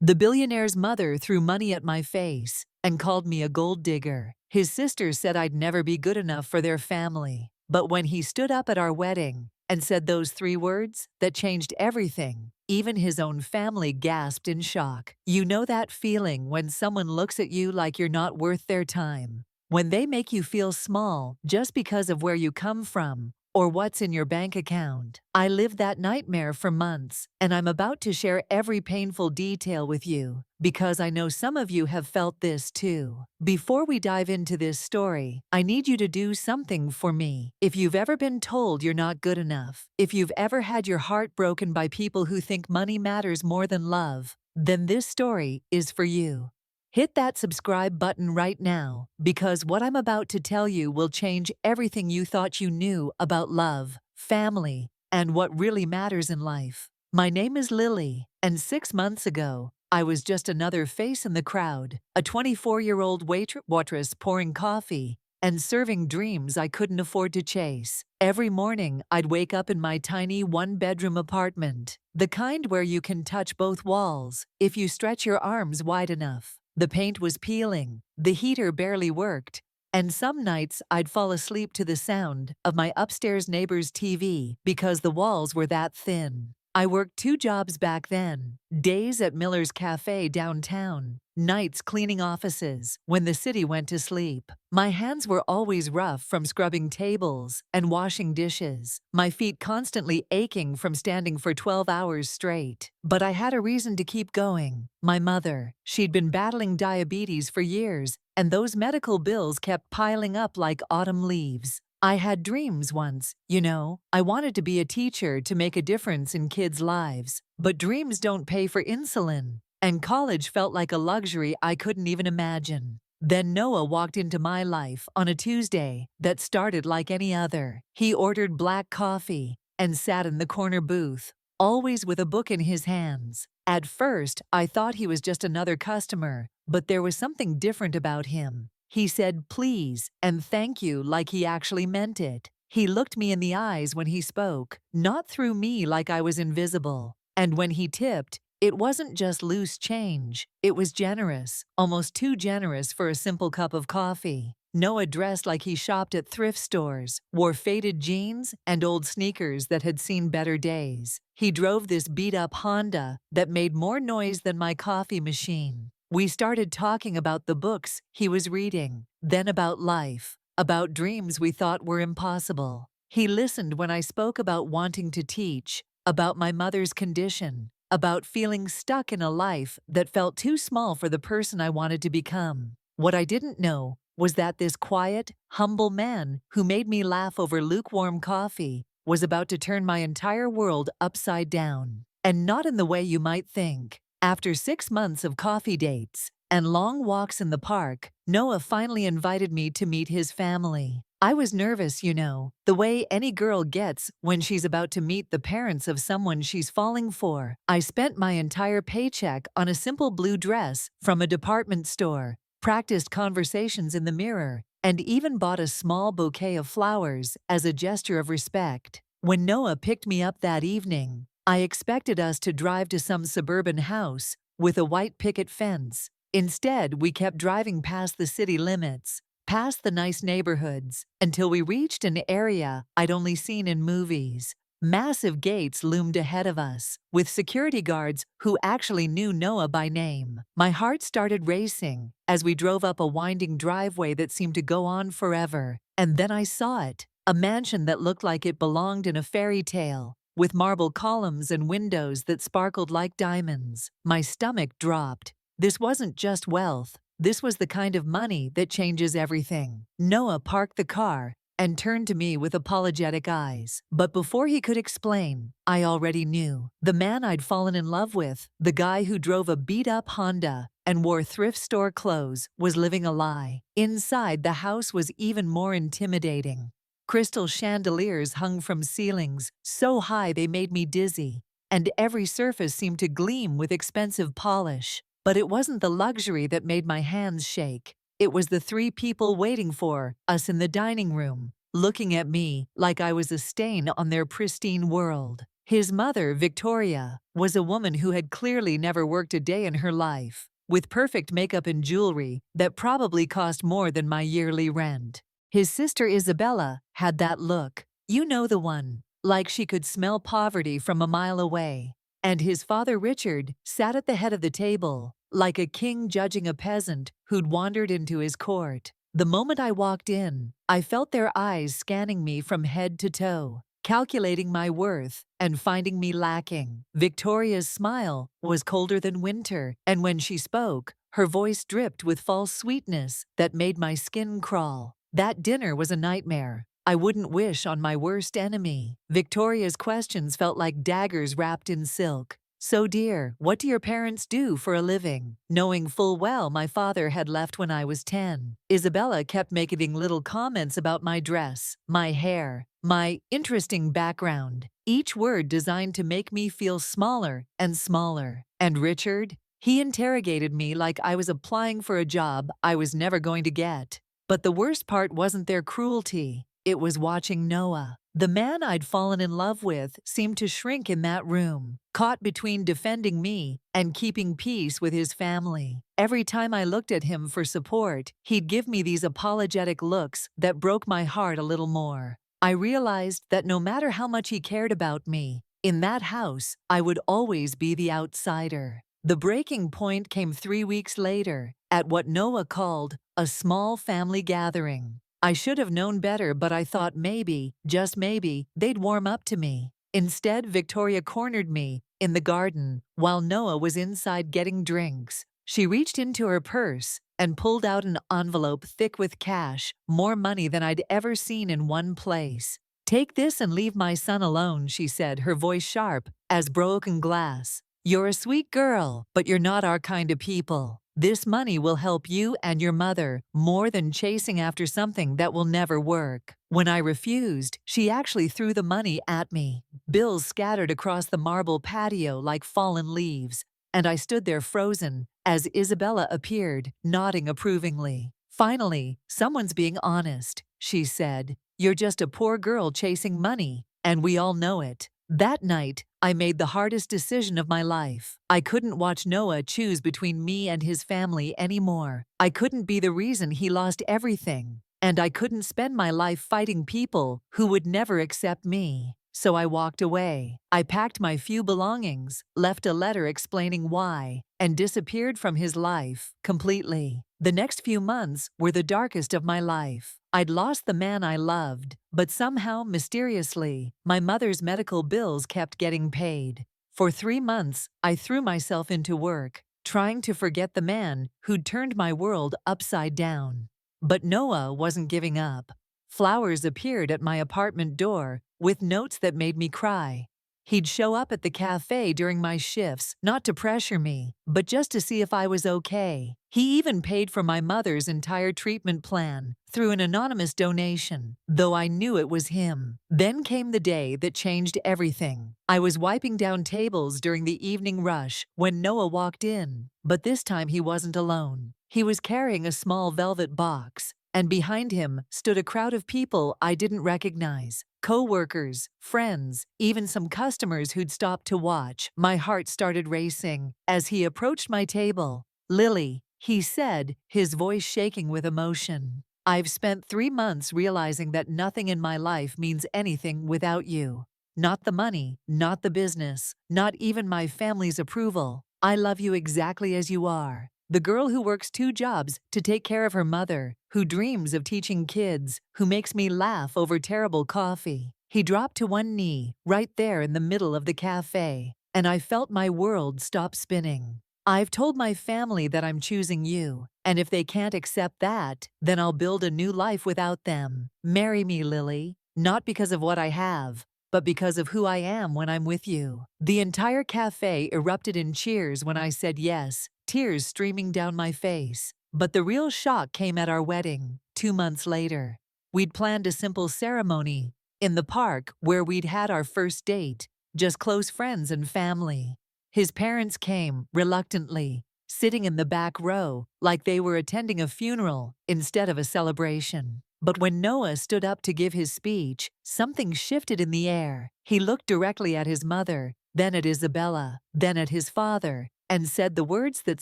The billionaire's mother threw money at my face and called me a gold digger. His sisters said I'd never be good enough for their family. But when he stood up at our wedding and said those three words that changed everything, even his own family gasped in shock. You know that feeling when someone looks at you like you're not worth their time? When they make you feel small just because of where you come from or what's in your bank account. I lived that nightmare for months, and I'm about to share every painful detail with you, because I know some of you have felt this too. Before we dive into this story, I need you to do something for me. If you've ever been told you're not good enough, if you've ever had your heart broken by people who think money matters more than love, then this story is for you. Hit that subscribe button right now, because what I'm about to tell you will change everything you thought you knew about love, family, and what really matters in life. My name is Lily, and 6 months ago, I was just another face in the crowd, a 24-year-old waitress pouring coffee and serving dreams I couldn't afford to chase. Every morning, I'd wake up in my tiny one-bedroom apartment, the kind where you can touch both walls if you stretch your arms wide enough. The paint was peeling, the heater barely worked, and some nights I'd fall asleep to the sound of my upstairs neighbor's TV because the walls were that thin. I worked 2 jobs back then, days at Miller's Cafe downtown, nights cleaning offices when the city went to sleep. My hands were always rough from scrubbing tables and washing dishes, my feet constantly aching from standing for 12 hours straight. But I had a reason to keep going. My mother, she'd been battling diabetes for years, and those medical bills kept piling up like autumn leaves. I had dreams once, you know. I wanted to be a teacher to make a difference in kids' lives. But dreams don't pay for insulin, and college felt like a luxury I couldn't even imagine. Then Noah walked into my life on a Tuesday that started like any other. He ordered black coffee and sat in the corner booth, always with a book in his hands. At first, I thought he was just another customer, but there was something different about him. He said please and thank you like he actually meant it. He looked me in the eyes when he spoke, not through me like I was invisible. And when he tipped, it wasn't just loose change. It was generous, almost too generous for a simple cup of coffee. Noah dressed like he shopped at thrift stores, wore faded jeans and old sneakers that had seen better days. He drove this beat-up Honda that made more noise than my coffee machine. We started talking about the books he was reading, then about life, about dreams we thought were impossible. He listened when I spoke about wanting to teach, about my mother's condition, about feeling stuck in a life that felt too small for the person I wanted to become. What I didn't know was that this quiet, humble man who made me laugh over lukewarm coffee was about to turn my entire world upside down. And not in the way you might think. After 6 months of coffee dates and long walks in the park, Noah finally invited me to meet his family. I was nervous, you know, the way any girl gets when she's about to meet the parents of someone she's falling for. I spent my entire paycheck on a simple blue dress from a department store, practiced conversations in the mirror, and even bought a small bouquet of flowers as a gesture of respect. When Noah picked me up that evening, I expected us to drive to some suburban house with a white picket fence. Instead, we kept driving past the city limits, past the nice neighborhoods, until we reached an area I'd only seen in movies. Massive gates loomed ahead of us, with security guards who actually knew Noah by name. My heart started racing as we drove up a winding driveway that seemed to go on forever. And then I saw it, a mansion that looked like it belonged in a fairy tale, with marble columns and windows that sparkled like diamonds. My stomach dropped. This wasn't just wealth. This was the kind of money that changes everything. Noah parked the car and turned to me with apologetic eyes. But before he could explain, I already knew. The man I'd fallen in love with, the guy who drove a beat-up Honda and wore thrift store clothes, was living a lie. Inside, the house was even more intimidating. Crystal chandeliers hung from ceilings, so high they made me dizzy, and every surface seemed to gleam with expensive polish. But it wasn't the luxury that made my hands shake. It was the 3 people waiting for us in the dining room, looking at me like I was a stain on their pristine world. His mother, Victoria, was a woman who had clearly never worked a day in her life, with perfect makeup and jewelry that probably cost more than my yearly rent. His sister Isabella had that look, you know the one, like she could smell poverty from a mile away. And his father Richard sat at the head of the table, like a king judging a peasant who'd wandered into his court. The moment I walked in, I felt their eyes scanning me from head to toe, calculating my worth and finding me lacking. Victoria's smile was colder than winter, and when she spoke, her voice dripped with false sweetness that made my skin crawl. That dinner was a nightmare I wouldn't wish on my worst enemy. Victoria's questions felt like daggers wrapped in silk. So dear, what do your parents do for a living? Knowing full well my father had left when I was 10. Isabella kept making little comments about my dress, my hair, my interesting background, each word designed to make me feel smaller and smaller. And Richard? He interrogated me like I was applying for a job I was never going to get. But the worst part wasn't their cruelty. It was watching Noah. The man I'd fallen in love with seemed to shrink in that room, caught between defending me and keeping peace with his family. Every time I looked at him for support, he'd give me these apologetic looks that broke my heart a little more. I realized that no matter how much he cared about me, in that house, I would always be the outsider. The breaking point came 3 weeks later, at what Noah called a small family gathering. I should have known better, but I thought maybe, just maybe, they'd warm up to me. Instead, Victoria cornered me in the garden while Noah was inside getting drinks. She reached into her purse and pulled out an envelope thick with cash, more money than I'd ever seen in one place. "Take this and leave my son alone," she said, her voice sharp as broken glass. "You're a sweet girl, but you're not our kind of people. This money will help you and your mother more than chasing after something that will never work." When I refused, she actually threw the money at me. Bills scattered across the marble patio like fallen leaves, and I stood there frozen as Isabella appeared, nodding approvingly. "Finally, someone's being honest," she said. "You're just a poor girl chasing money, and we all know it." That night, I made the hardest decision of my life. I couldn't watch Noah choose between me and his family anymore. I couldn't be the reason he lost everything. And I couldn't spend my life fighting people who would never accept me. So I walked away. I packed my few belongings, left a letter explaining why, and disappeared from his life completely. The next few months were the darkest of my life. I'd lost the man I loved, but somehow, mysteriously, my mother's medical bills kept getting paid. For 3 months, I threw myself into work, trying to forget the man who'd turned my world upside down. But Noah wasn't giving up. Flowers appeared at my apartment door with notes that made me cry. He'd show up at the cafe during my shifts, not to pressure me, but just to see if I was okay. He even paid for my mother's entire treatment plan through an anonymous donation, though I knew it was him. Then came the day that changed everything. I was wiping down tables during the evening rush when Noah walked in, but this time he wasn't alone. He was carrying a small velvet box, and behind him stood a crowd of people I didn't recognize. Co-workers, friends, even some customers who'd stopped to watch. My heart started racing as he approached my table. "Lily," he said, his voice shaking with emotion. "I've spent 3 months realizing that nothing in my life means anything without you. Not the money, not the business, not even my family's approval. I love you exactly as you are. The girl who works 2 jobs to take care of her mother, who dreams of teaching kids, who makes me laugh over terrible coffee." He dropped to one knee, right there in the middle of the cafe, and I felt my world stop spinning. "I've told my family that I'm choosing you, and if they can't accept that, then I'll build a new life without them. Marry me, Lily, not because of what I have, but because of who I am when I'm with you." The entire cafe erupted in cheers when I said yes, tears streaming down my face. But the real shock came at our wedding, 2 months later. We'd planned a simple ceremony in the park where we'd had our first date, just close friends and family. His parents came, reluctantly, sitting in the back row like they were attending a funeral instead of a celebration. But when Noah stood up to give his speech, something shifted in the air. He looked directly at his mother, then at Isabella, then at his father, and said the words that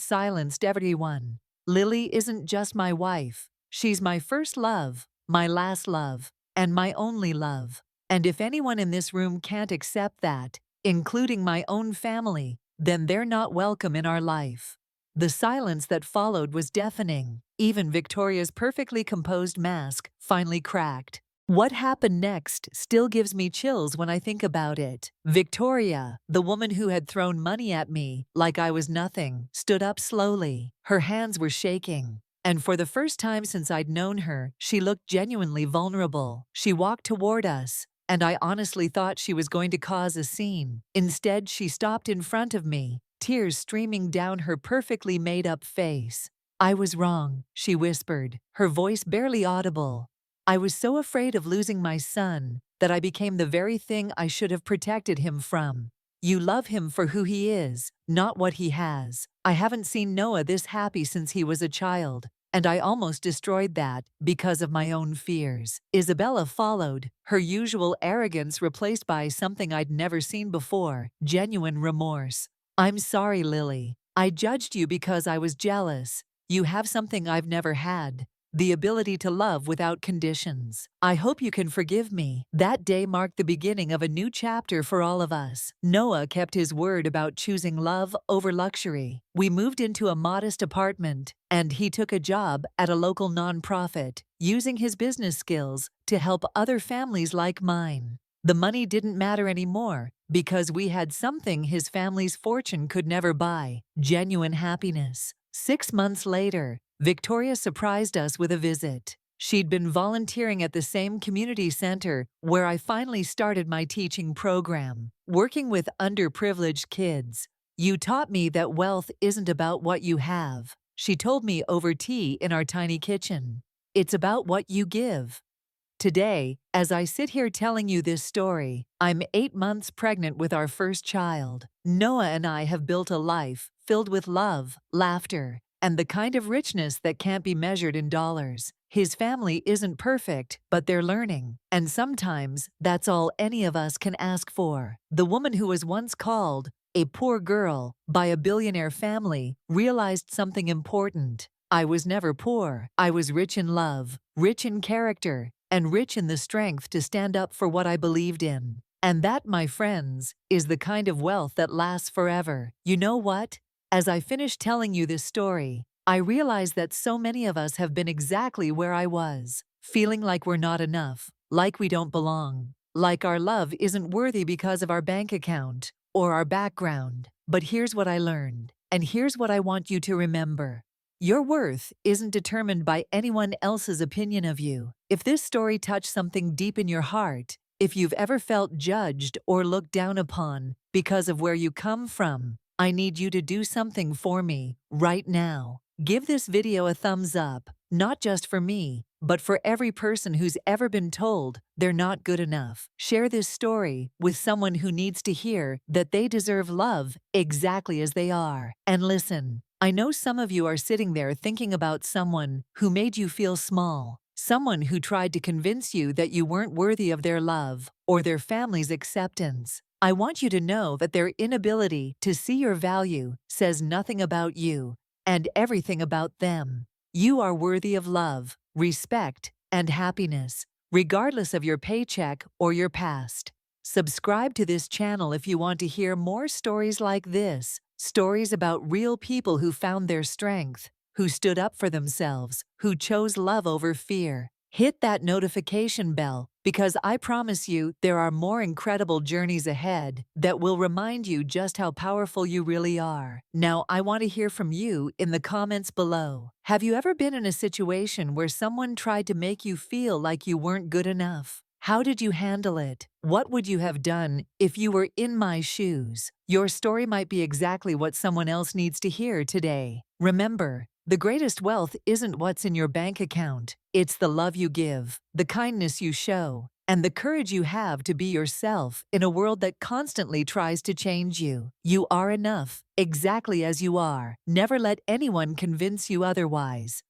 silenced everyone. Lily isn't just my wife. She's my first love, my last love, and my only love. And if anyone in this room can't accept that, including my own family, then they're not welcome in our life. The silence that followed was deafening. Even Victoria's perfectly composed mask finally cracked. What happened next still gives me chills when I think about it. Victoria, the woman who had thrown money at me like I was nothing, stood up slowly. Her hands were shaking. And for the first time since I'd known her, she looked genuinely vulnerable. She walked toward us, and I honestly thought she was going to cause a scene. Instead, she stopped in front of me, tears streaming down her perfectly made-up face. "I was wrong," she whispered, her voice barely audible. "I was so afraid of losing my son that I became the very thing I should have protected him from. You love him for who he is, not what he has. I haven't seen Noah this happy since he was a child, and I almost destroyed that because of my own fears." Isabella followed, her usual arrogance replaced by something I'd never seen before, genuine remorse. "I'm sorry, Lily. I judged you because I was jealous. You have something I've never had, the ability to love without conditions. I hope you can forgive me." That day marked the beginning of a new chapter for all of us. Noah kept his word about choosing love over luxury. We moved into a modest apartment, and he took a job at a local nonprofit, using his business skills to help other families like mine. The money didn't matter anymore because we had something his family's fortune could never buy: genuine happiness. 6 months later, Victoria surprised us with a visit. She'd been volunteering at the same community center where I finally started my teaching program, working with underprivileged kids. "You taught me that wealth isn't about what you have," she told me over tea in our tiny kitchen. "It's about what you give." Today, as I sit here telling you this story, I'm 8 months pregnant with our first child. Noah and I have built a life filled with love, laughter, and the kind of richness that can't be measured in dollars. His family isn't perfect, but they're learning, and sometimes that's all any of us can ask for. The woman who was once called a poor girl by a billionaire family realized something important. I was never poor. I was rich in love, rich in character, and rich in the strength to stand up for what I believed in. And that, my friends, is the kind of wealth that lasts forever. You know what? As I finish telling you this story, I realize that so many of us have been exactly where I was, feeling like we're not enough, like we don't belong, like our love isn't worthy because of our bank account or our background. But here's what I learned, and here's what I want you to remember. Your worth isn't determined by anyone else's opinion of you. If this story touched something deep in your heart, if you've ever felt judged or looked down upon because of where you come from, I need you to do something for me right now. Give this video a thumbs up, not just for me, but for every person who's ever been told they're not good enough. Share this story with someone who needs to hear that they deserve love exactly as they are. And listen, I know some of you are sitting there thinking about someone who made you feel small, someone who tried to convince you that you weren't worthy of their love or their family's acceptance. I want you to know that their inability to see your value says nothing about you and everything about them. You are worthy of love, respect, and happiness, regardless of your paycheck or your past. Subscribe to this channel if you want to hear more stories like this. Stories about real people who found their strength, who stood up for themselves, who chose love over fear. Hit that notification bell because I promise you there are more incredible journeys ahead that will remind you just how powerful you really are. Now, I want to hear from you in the comments below. Have you ever been in a situation where someone tried to make you feel like you weren't good enough? How did you handle it? What would you have done if you were in my shoes? Your story might be exactly what someone else needs to hear today. Remember, the greatest wealth isn't what's in your bank account. It's the love you give, the kindness you show, and the courage you have to be yourself in a world that constantly tries to change you. You are enough, exactly as you are. Never let anyone convince you otherwise.